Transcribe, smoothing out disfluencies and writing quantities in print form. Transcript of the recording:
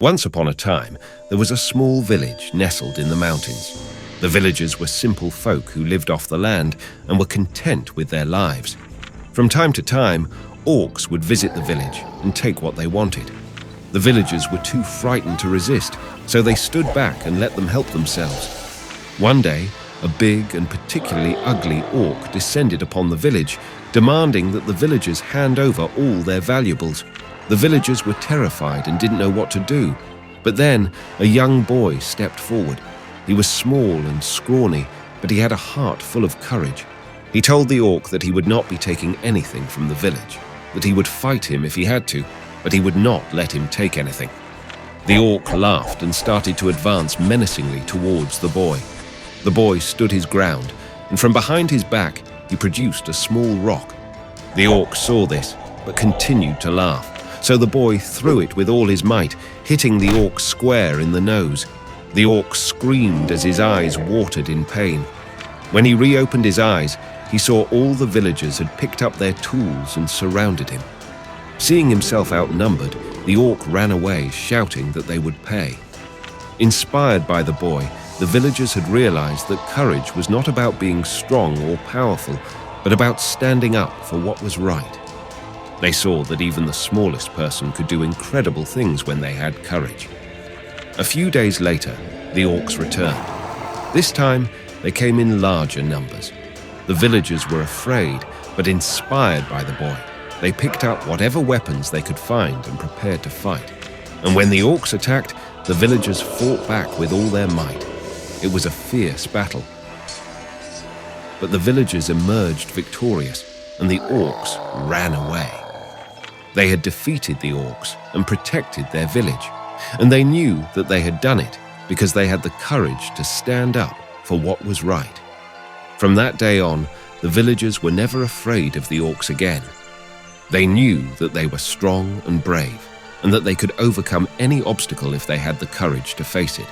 Once upon a time, there was a small village nestled in the mountains. The villagers were simple folk who lived off the land and were content with their lives. From time to time, orcs would visit the village and take what they wanted. The villagers were too frightened to resist, so they stood back and let them help themselves. One day, a big and particularly ugly orc descended upon the village, demanding that the villagers hand over all their valuables. The villagers were terrified and didn't know what to do. But then a young boy stepped forward. He was small and scrawny, but he had a heart full of courage. He told the orc that he would not be taking anything from the village, that he would fight him if he had to, but he would not let him take anything. The orc laughed and started to advance menacingly towards the boy. The boy stood his ground, and from behind his back he produced a small rock. The orc saw this, but continued to laugh. So the boy threw it with all his might, hitting the orc square in the nose. The orc screamed as his eyes watered in pain. When he reopened his eyes, he saw all the villagers had picked up their tools and surrounded him. Seeing himself outnumbered, the orc ran away, shouting that they would pay. Inspired by the boy, the villagers had realized that courage was not about being strong or powerful, but about standing up for what was right. They saw that even the smallest person could do incredible things when they had courage. A few days later, the orcs returned. This time, they came in larger numbers. The villagers were afraid, but inspired by the boy, they picked up whatever weapons they could find and prepared to fight. And when the orcs attacked, the villagers fought back with all their might. It was a fierce battle. But the villagers emerged victorious, and the orcs ran away. They had defeated the orcs and protected their village, and they knew that they had done it because they had the courage to stand up for what was right. From that day on, the villagers were never afraid of the orcs again. They knew that they were strong and brave, and that they could overcome any obstacle if they had the courage to face it.